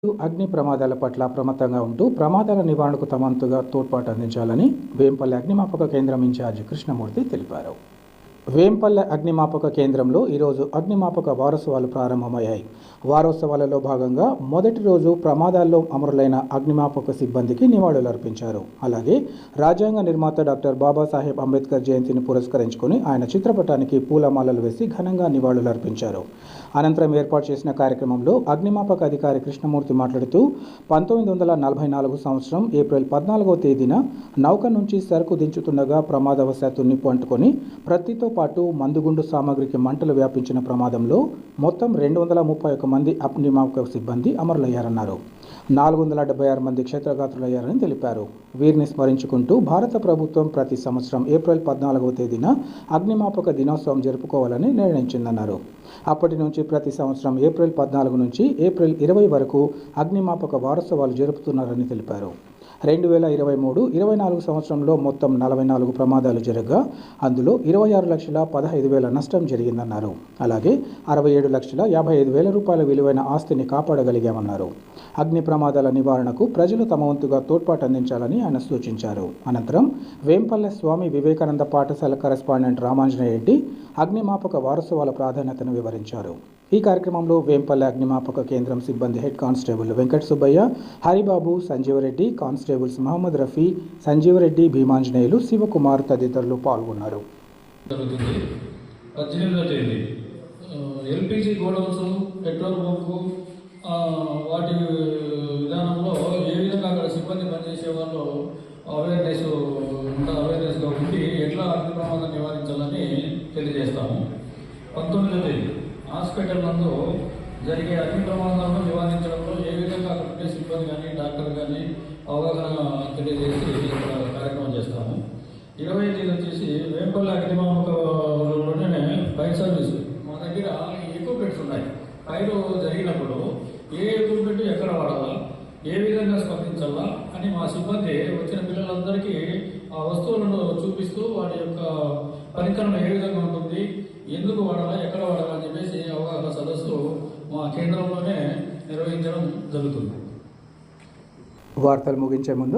అగ్ని ప్రమాదాల పట్ల అప్రమత్తంగా ఉంటూ ప్రమాదాల నివారణకు తమ వంతుగా తోడ్పాటు అందించాలని వేంపల్లి అగ్నిమాపక కేంద్రం ఇన్ఛార్జి కృష్ణమూర్తి తెలిపారు. వేంపల్లె అగ్నిమాపక కేంద్రంలో ఈరోజు అగ్నిమాపక వారోత్సవాలు ప్రారంభమయ్యాయి. వారోత్సవాలలో భాగంగా మొదటి రోజు ప్రమాదాల్లో అమరులైన అగ్నిమాపక సిబ్బందికి నివాళులర్పించారు. అలాగే రాజ్యాంగ నిర్మాత డాక్టర్ బాబాసాహెబ్ అంబేద్కర్ జయంతిని పురస్కరించుకొని ఆయన చిత్రపటానికి పూలమాలలు వేసి ఘనంగా నివాళులర్పించారు. అనంతరం ఏర్పాటు చేసిన కార్యక్రమంలో అగ్నిమాపక అధికారి కృష్ణమూర్తి మాట్లాడుతూ 1944 సంవత్సరం ఏప్రిల్ 14వ తేదీన నౌక నుంచి సరుకు దించుతుండగా ప్రమాదవశాత్తు నిప్పు అంటుకొని ప్రతితో పాటు మందుగుండు సామాగ్రికి మంటలు వ్యాపించిన ప్రమాదంలో మొత్తం 231 మంది అగ్నిమాపక సిబ్బంది అమరులయ్యారన్నారు. 476 మంది క్షేత్రఘాతులయ్యారని తెలిపారు. వీరిని స్మరించుకుంటూ భారత ప్రభుత్వం ప్రతి సంవత్సరం ఏప్రిల్ 14వ తేదీన అగ్నిమాపక దినోత్సవం జరుపుకోవాలని నిర్ణయించిందన్నారు. అప్పటి నుంచి ప్రతి సంవత్సరం ఏప్రిల్ 14 నుంచి ఏప్రిల్ 20 వరకు అగ్నిమాపక వారోత్సవాలు జరుపుతున్నారని తెలిపారు. 2023-24 సంవత్సరంలో మొత్తం 44 ప్రమాదాలు జరగగా అందులో 26,15,000 నష్టం జరిగిందన్నారు. అలాగే 67,55,000 రూపాయల విలువైన ఆస్తిని కాపాడగలిగామన్నారు. అగ్ని ప్రమాదాల నివారణకు ప్రజలు తమ వంతుగా తోడ్పాటు అందించాలని ఆయన సూచించారు. అనంతరం వేంపల్లె స్వామి వివేకానంద పాఠశాల కరెస్పాండెంట్ రామాంజనేయ రెడ్డి అగ్నిమాపక వారోత్సవాల ప్రాధాన్యతను వివరించారు. ఈ కార్యక్రమంలో వేంపల్లె అగ్నిమాపక కేంద్రం సిబ్బంది head constable Venkata Subbaiah, Haribabu, Sanjeevareddy, constables Mohammed Rafi, Sanjeevareddy, Bheemanjaneyulu, Sivakumar తదితరులు పాల్గొన్నారు. ఎల్పిజి గోడౌన్స్, పెట్రోల్ బంకు వాటి విధానంలో ఏ విధంగా అక్కడ సిబ్బంది పనిచేసే వాళ్ళు అవేర్నెస్గా ఉండి ఎట్లా అగ్ని ప్రమాదం నివారించాలని తెలియజేస్తాము. 19వ తేదీ హాస్పిటల్ నందు జరిగే అగ్ని ప్రమాదాలను నివారించడంలో ఏ విధంగా అక్కడ ఉండే సిబ్బంది కానీ డాక్టర్ కానీ అవగాహన తెలియజేసి ఇక్కడ కార్యక్రమం చేస్తాము. 20వ తేదీ వచ్చేసి వేంపల్లి అగ్నిమాపకలోనే ఫైర్ సర్వీస్ మా దగ్గర ఎక్విప్మెంట్స్ ఉన్నాయి. ఫైర్ జరిగినప్పుడు ఏ ఎక్విప్మెంట్ ఎక్కడ వాడాలా, ఏ విధంగా స్పందించాలా అని మా సిబ్బంది వచ్చిన పిల్లలందరికీ ఆ వస్తువులను చూపిస్తూ వాటి యొక్క పరికరం ఏ విధంగా ఉంటుంది, ఎందుకు వాడాలా, ఎక్కడ వాడాలా అని చెప్పేసి అవగాహన సదస్సు మా కేంద్రంలోనే నిర్వహించడం జరుగుతుంది. వార్తలు ముగించే ముందు